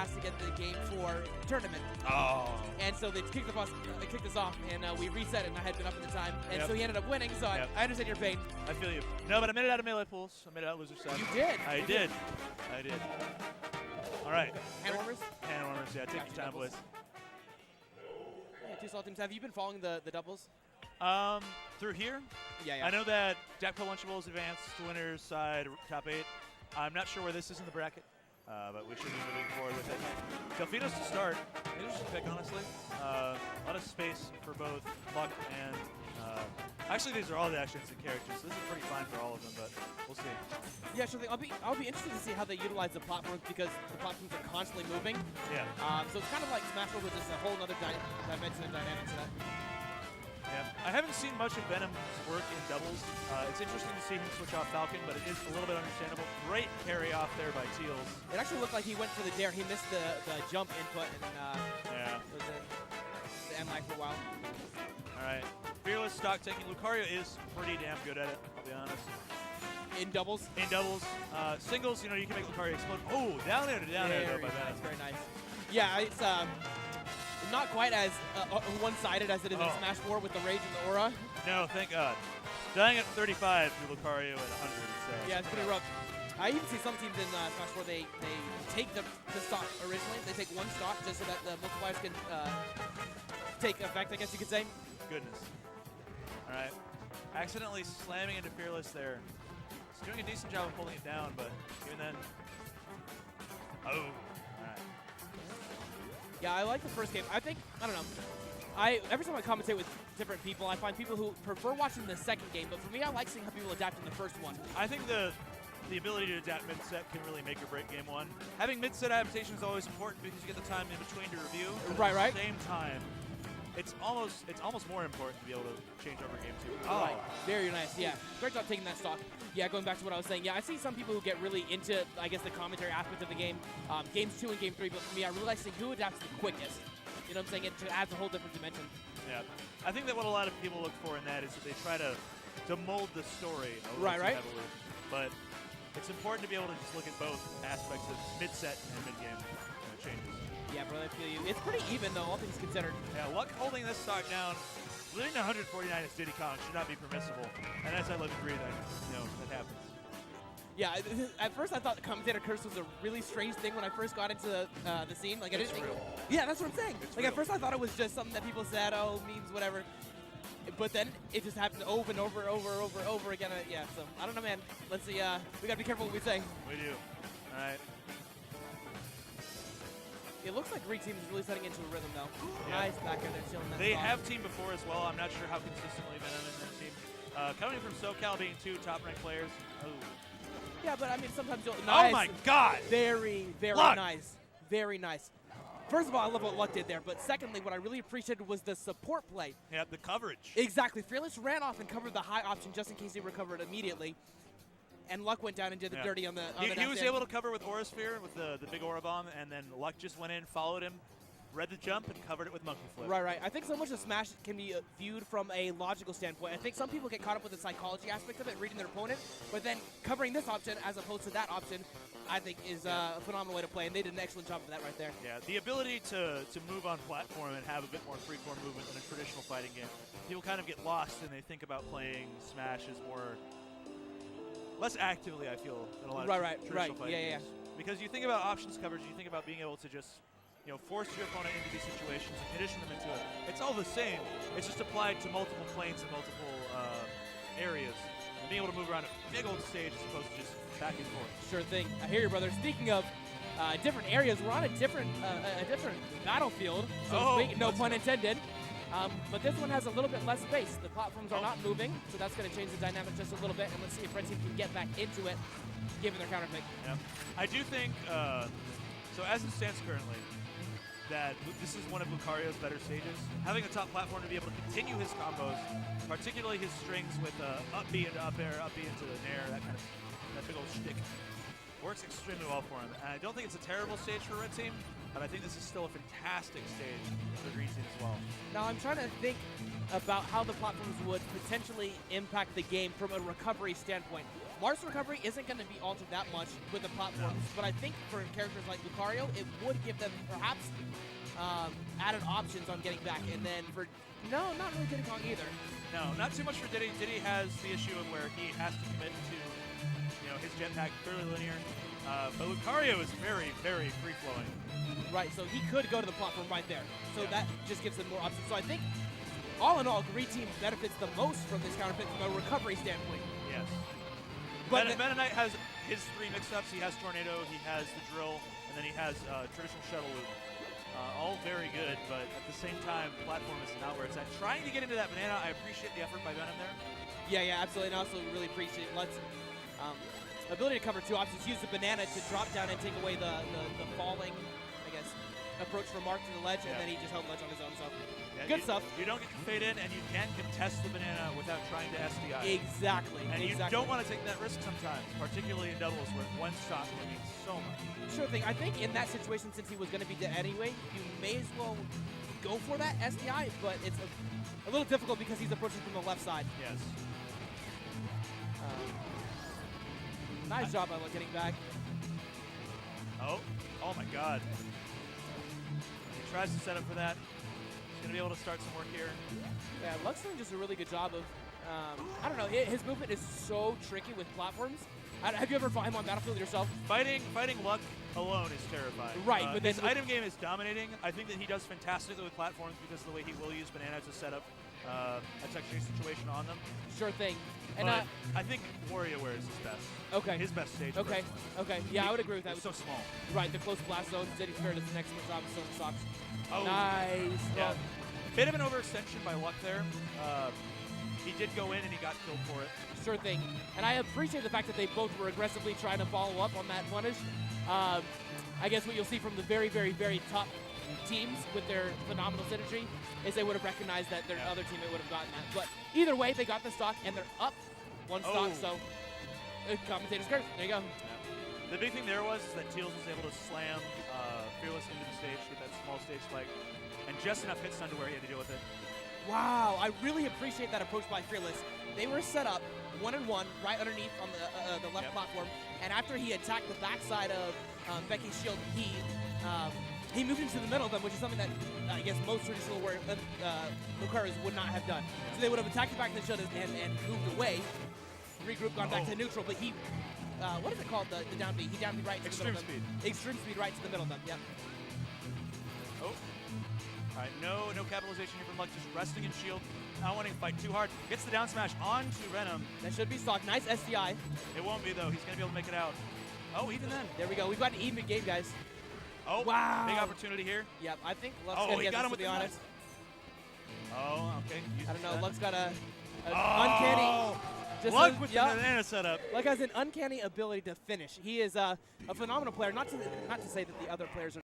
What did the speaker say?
has to get the game for tournament. Oh. And so they kicked us off, and we reset it, and I had been up at the time. And so he ended up winning, so I understand your pain. I feel you. No, but I made it out of melee pools. I made it out of loser side. You did? I did. I did. All right. Hand warmers? Hand warmers, yeah. Take your time, boys. Yeah, 2 salt teams. Have you been following the doubles? Through here? Yeah. I know that Jack Pro Lunchables advanced to winners side, top 8. I'm not sure where this is in the bracket, but we should be moving forward with it. Delfinos to start. Interesting pick, honestly. A lot of space for both Luck and... actually, these are all the actions and characters, so this is pretty fine for all of them, but we'll see. Yeah, sure thing. I'll be interested to see how they utilize the platforms because the platforms are constantly moving. Yeah. So it's kind of like Smash Bros. With just a whole other dimension and dynamics of that. Yeah, I haven't seen much of Venom's work in doubles. It's interesting to see him switch off Falcon, but it is a little bit understandable. Great carry off there by Tealz. It actually looked like he went for the dare. He missed the jump input and was in the end lag for a while. All right. Fearless stock taking. Lucario is pretty damn good at it, I'll be honest. In doubles? In doubles. Singles, you know, you can make Lucario explode. Oh, down air to down air though by Venom. Very nice. Yeah, it's not quite as one-sided as it is in Smash 4 with the rage and the aura. No, thank God. Dying at 35 to Lucario at 100 instead. Yeah, it's pretty rough. I even see some teams in Smash 4, they take the stock originally. They take one stock just so that the multipliers can take effect, I guess you could say. Goodness. All right. Accidentally slamming into Fearless there. He's doing a decent job of holding it down, but even then... Oh. All right. Yeah, I like the first game. I think, I don't know. Every time I commentate with different people, I find people who prefer watching the second game, but for me, I like seeing how people adapt in the first one. I think the ability to adapt mid-set can really make or break game 1. Having mid-set adaptation is always important because you get the time in between to review. Right. At the same time, it's almost more important to be able to change over game 2. Oh, right. Very nice. Yeah, great job taking that stock. Yeah, going back to what I was saying. Yeah, I see some people who get really into, I guess, the commentary aspect of the game, games 2 and game 3. But for me, I really like seeing who adapts the quickest. You know what I'm saying? It adds a whole different dimension. Yeah, I think that what a lot of people look for in that is that they try to mold the story a little right. heavily. But it's important to be able to just look at both aspects of mid-set and mid-game changes. Yeah, bro, I feel you. It's pretty even, though, all things considered. Yeah, Luck holding this stock down, losing 149 as Diddy Kong should not be permissible. And as I live and breathe, that happens. Yeah, at first I thought the commentator curse was a really strange thing when I first got into the scene. Like, I didn't think. Yeah, that's what I'm saying. It's like, real. at first I thought it was just something that people said, oh, memes, whatever. But then it just happened over and over again. Yeah, so I don't know, man. Let's see. We gotta be careful what we say. We do. All right. It looks like Greek team is really setting into a rhythm, though. Yeah. Nice back there, they're chilling that They spot. have teamed before as well. I'm not sure how consistently Venom in their team. Coming from SoCal, being 2 top-ranked players. Oh. Yeah, but I mean, sometimes you'll. Nice. Oh my God! Very Luck. nice. Very nice. First of all, I love what Luck did there, but secondly, what I really appreciated was the support play. Yeah, the coverage. Exactly. Fearless ran off and covered the high option just in case he recovered immediately. And Luck went down and did the dirty on the He was able to cover with Aura Sphere, with the big Aura Bomb, and then Luck just went in, followed him, read the jump, and covered it with Monkey Flip. Right. I think so much of Smash can be viewed from a logical standpoint. I think some people get caught up with the psychology aspect of it, reading their opponent, but then covering this option as opposed to that option, I think is a phenomenal way to play, and they did an excellent job of that right there. Yeah, the ability to move on platform and have a bit more freeform movement than a traditional fighting game. People kind of get lost and they think about playing Smash as less actively, I feel, than a lot of traditional fighting games. Because you think about options coverage, you think about being able to just force your opponent into these situations and condition them into it. It's all the same. It's just applied to multiple planes and multiple areas. And being able to move around a big old stage as opposed to just back and forth. Sure thing. I hear you, brother. Speaking of different areas, we're on a different battlefield, so to speak, no pun intended. But this one has a little bit less space. The platforms are not moving, so that's going to change the dynamic just a little bit. And let's see if Red Team can get back into it, given their counter pick. Yeah. I do think, so as it stands currently, that this is one of Lucario's better stages. Having a top platform to be able to continue his combos, particularly his strings with up B into up air, up B into the nair, that big old shtick, works extremely well for him. And I don't think it's a terrible stage for Red Team, but I think this is still a fantastic stage for Green Team as well. Now I'm trying to think about how the platforms would potentially impact the game from a recovery standpoint. Mars recovery isn't going to be altered that much with the platforms, but I think for characters like Lucario, it would give them perhaps added options on getting back. And then for not really Diddy Kong either. No, not too much for Diddy. Diddy has the issue of where he has to commit to his jetpack fairly linear. But Lucario is very, very free-flowing. Right, so he could go to the platform right there. So that just gives them more options. So I think, all in all, Green Team benefits the most from this counter pick from a recovery standpoint. Yes. But Meta Knight has his 3 mix-ups. He has Tornado, he has the Drill, and then he has traditional Shuttle Loop. All very good, but at the same time, platform is not where it's at. Trying to get into that banana, I appreciate the effort by Venom there. Yeah, absolutely, and I also really appreciate Lut's ability to cover 2 options. Use the banana to drop down and take away the falling, I guess, approach from Mark to the ledge, and then he just held ledge on his own. So good stuff. You don't get to fade in, and you can't contest the banana without trying to SDI. Exactly. And you don't want to take that risk sometimes, particularly in doubles where one stock will mean so much. Sure thing. I think in that situation, since he was going to be dead anyway, you may as well go for that SDI, but it's a little difficult because he's approaching from the left side. Yes. Nice job by getting back. Oh my God. He tries to set up for that. He's going to be able to start some work here. Yeah, Luck's doing just a really good job of, I don't know, his movement is so tricky with platforms. Have you ever fought him on Battlefield yourself? Fighting Luck alone is terrifying. Right, but his item game is dominating. I think that he does fantastically with platforms because of the way he will use banana to set up a texture situation on them. Sure thing. And but I think WarioWare is his best. Okay. His best stage. Okay. Personally. Okay. Yeah, I would agree with that. It's so small. Right, the close blast zones. Diddy Fair does an excellent job of throwing socks. Oh. Nice. Yeah. Bit of an overextension by Luck there. He did go in and he got killed for it. Sure thing. And I appreciate the fact that they both were aggressively trying to follow up on that punish. I guess what you'll see from the very, very, very top teams with their phenomenal synergy is they would have recognized that their other teammate would have gotten that. But either way, they got the stock and they're up 1 stock. So commentator's curse. There you go. Yeah. The big thing there was that Tealz was able to slam Fearless into the stage with that small stage spike, and just enough hits done to where he had to deal with it. Wow, I really appreciate that approach by Fearless. They were set up 1-1 right underneath on the left platform, and after he attacked the backside of Becky's shield, he moved into the middle of them, which is something that I guess most traditional Lucarios would not have done. So they would have attacked the back of the shield and moved away, regrouped, gone back to neutral, but he, what is it called, the down B? He down B right to the middle of them. Extreme speed right to the middle of them, yep. Oh. All right, no capitalization here from Luck, just resting in shield, not wanting to fight too hard. Gets the down smash onto Venom. That should be stock. Nice SDI. It won't be, though. He's going to be able to make it out. Oh, even then. There we go. We've got an even game, guys. Oh, wow. Big opportunity here. Yep, I think Luck's going to get this, to be honest. Oh, okay. I don't know. Luck's got a uncanny... Luck with the banana setup. Luck has an uncanny ability to finish. He is a phenomenal player. Not to say that the other players are